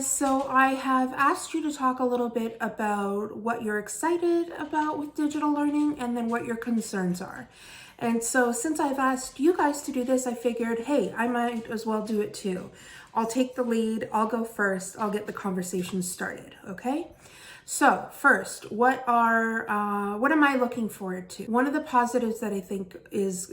guys, so I have asked you to talk a little bit about what you're excited about with digital learning and then what your concerns are. And so since I've asked you guys to do this, I figured, hey, I might as well do it too. I'll take the lead, I'll go first, I'll get the conversation started, okay? So first, what am I looking forward to? One of the positives that I think is,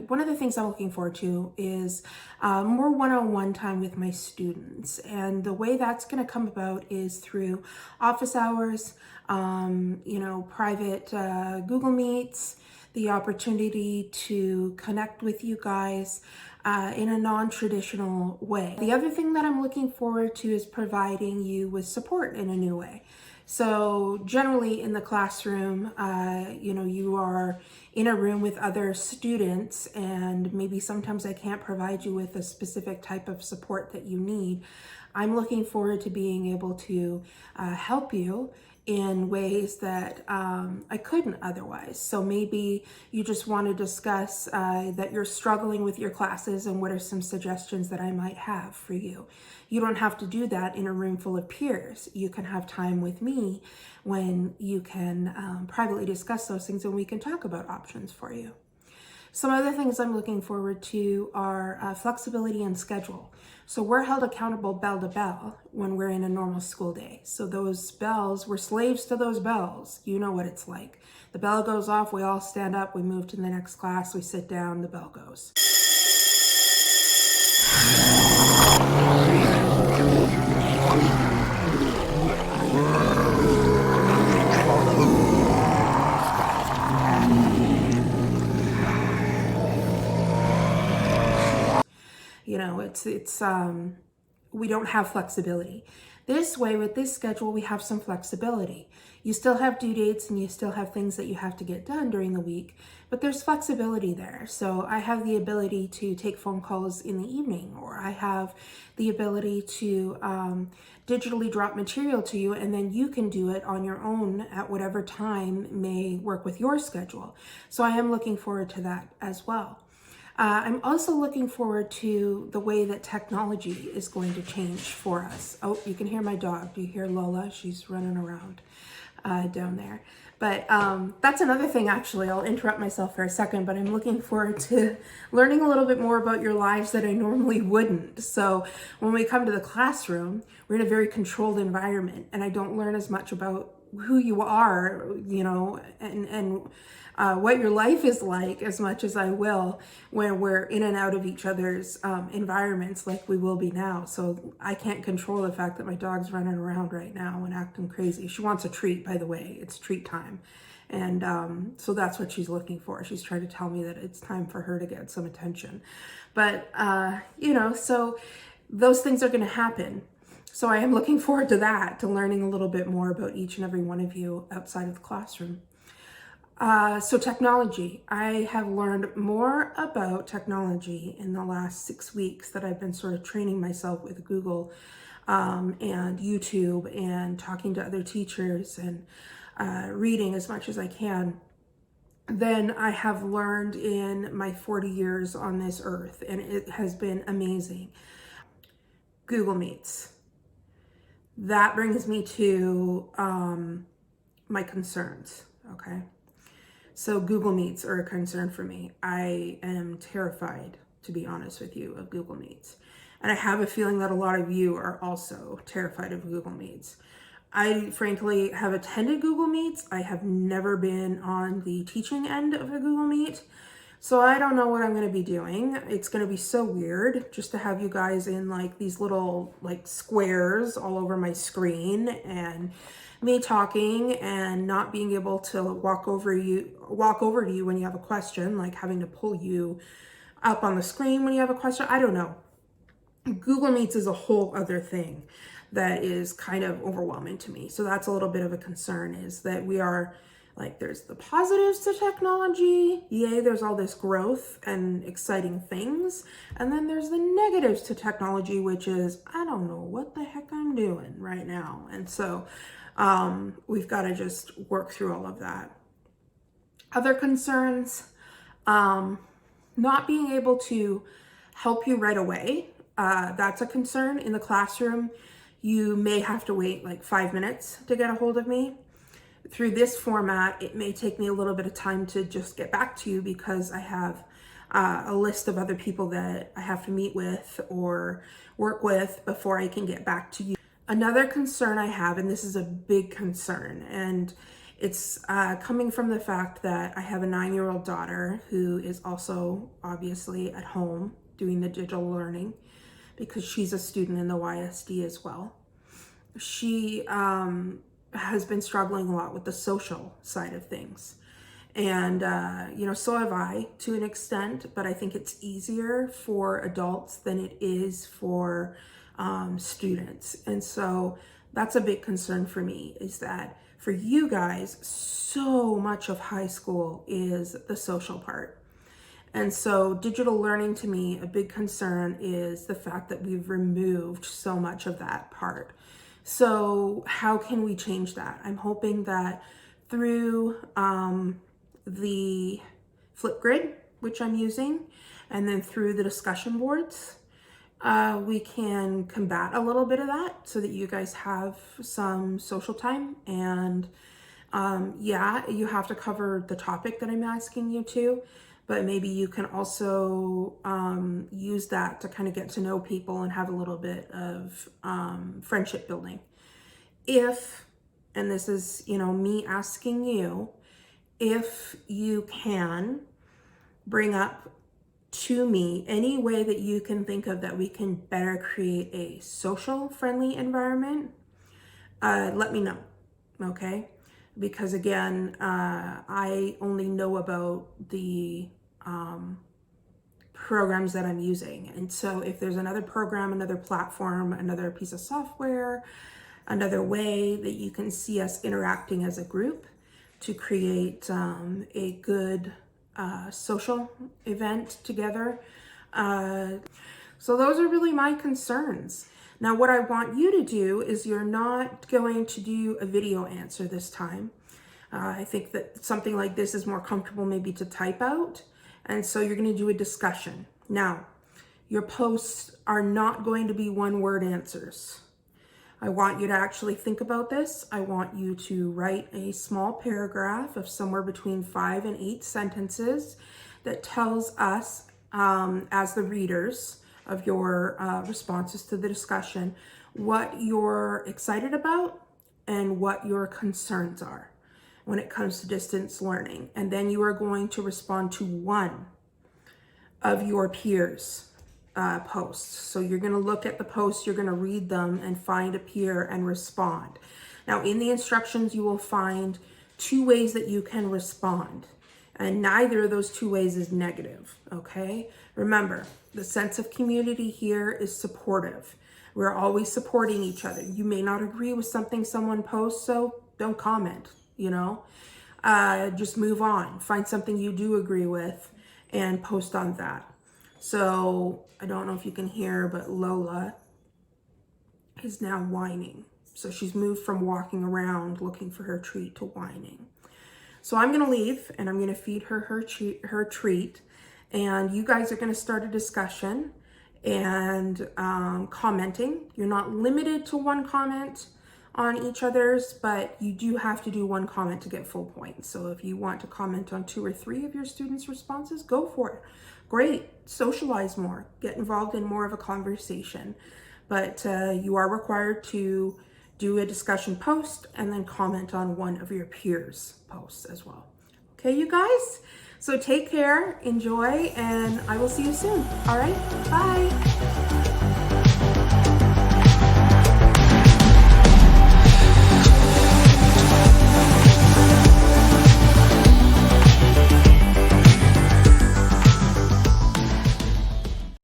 one of the things I'm looking forward to is more one-on-one time with my students. And the way that's gonna come about is through office hours, private Google Meets, the opportunity to connect with you guys in a non-traditional way. The other thing that I'm looking forward to is providing you with support in a new way. So generally in the classroom, you are in a room with other students, and maybe sometimes I can't provide you with a specific type of support that you need. I'm looking forward to being able to help you in ways that I couldn't otherwise. So maybe you just want to discuss that you're struggling with your classes and what are some suggestions that I might have for you. You don't have to do that in a room full of peers. You can have time with me when you can privately discuss those things and we can talk about options for you. Some other things I'm looking forward to are flexibility and schedule. So we're held accountable bell to bell when we're in a normal school day. So those bells, we're slaves to those bells. You know what it's like. The bell goes off, we all stand up, we move to the next class, we sit down, the bell goes. We don't have flexibility. This way, with this schedule, we have some flexibility. You still have due dates and you still have things that you have to get done during the week, but there's flexibility there. So I have the ability to take phone calls in the evening, or I have the ability to digitally drop material to you, and then you can do it on your own at whatever time may work with your schedule. So I am looking forward to that as well. I'm also looking forward to the way that technology is going to change for us. Oh, you can hear my dog. Do you hear Lola? She's running around down there. But that's another thing, actually. I'll interrupt myself for a second, but I'm looking forward to learning a little bit more about your lives that I normally wouldn't. So when we come to the classroom, we're in a very controlled environment, and I don't learn as much about who you are, and what your life is like as much as I will when we're in and out of each other's environments like we will be now. So I can't control the fact that my dog's running around right now and acting crazy. She wants a treat, by the way. It's treat time. And so that's what she's looking for. She's trying to tell me that it's time for her to get some attention. But, so those things are going to happen. So I am looking forward to that, to learning a little bit more about each and every one of you outside of the classroom. So technology, I have learned more about technology in the last 6 weeks that I've been sort of training myself with Google and YouTube and talking to other teachers and reading as much as I can than I have learned in my 40 years on this earth, and it has been amazing. Google Meets. That brings me to my concerns, okay? So Google Meets are a concern for me. I am terrified, to be honest with you, of Google Meets. And I have a feeling that a lot of you are also terrified of Google Meets. I frankly have attended Google Meets. I have never been on the teaching end of a Google Meet. So I don't know what I'm going to be doing. It's going to be so weird just to have you guys in like these little like squares all over my screen, and me talking and not being able to walk over to you when you have a question, like having to pull you up on the screen when you have a question. I don't know. Google Meets is a whole other thing that is kind of overwhelming to me. So that's a little bit of a concern, is that we are like, there's the positives to technology. Yay, there's all this growth and exciting things. And then there's the negatives to technology, which is, I don't know what the heck I'm doing right now. And so we've got to just work through all of that. Other concerns, not being able to help you right away. That's a concern in the classroom. you may have to wait like 5 minutes to get a hold of me. Through this format, it may take me a little bit of time to just get back to you because I have a list of other people that I have to meet with or work with before I can get back to you. Another concern I have, and this is a big concern, and it's coming from the fact that I have a 9-year-old daughter who is also obviously at home doing the digital learning because she's a student in the YSD as well. She has been struggling a lot with the social side of things. And, so have I to an extent, but I think it's easier for adults than it is for students. And so that's a big concern for me, is that for you guys, so much of high school is the social part. And so digital learning, to me, a big concern is the fact that we've removed so much of that part. So how can we change that? I'm hoping that through the Flipgrid, which I'm using, and then through the discussion boards, we can combat a little bit of that so that you guys have some social time. And you have to cover the topic that I'm asking you to, but maybe you can also use that to kind of get to know people and have a little bit of friendship building. And this is, me asking you, if you can bring up to me any way that you can think of that we can better create a social friendly environment, let me know, okay? Because again, I only know about the programs that I'm using. And so if there's another program, another platform, another piece of software, another way that you can see us interacting as a group to create a good social event together. So those are really my concerns. Now, what I want you to do is you're not going to do a video answer this time. I think that something like this is more comfortable maybe to type out. And so you're going to do a discussion. Now, your posts are not going to be one-word answers. I want you to actually think about this. I want you to write a small paragraph of somewhere between 5 and 8 sentences that tells us, as the readers of your responses to the discussion, what you're excited about and what your concerns are when it comes to distance learning. And then you are going to respond to one of your peers' posts. So you're going to look at the posts, you're going to read them and find a peer and respond. Now, in the instructions, you will find 2 ways that you can respond, and neither of those 2 ways is negative, okay? Remember, the sense of community here is supportive. We're always supporting each other. You may not agree with something someone posts, so don't comment, just move on. Find something you do agree with and post on that. So I don't know if you can hear, but Lola is now whining. So she's moved from walking around looking for her treat to whining. So I'm going to leave and I'm going to feed her her treat. And you guys are going to start a discussion and commenting. You're not limited to 1 comment on each other's, but you do have to do 1 comment to get full points. So if you want to comment on 2 or 3 of your students' responses, go for it. Great, socialize more, get involved in more of a conversation. But you are required to do a discussion post and then comment on one of your peers' posts as well. Okay, you guys? So take care, enjoy, and I will see you soon. All right, bye.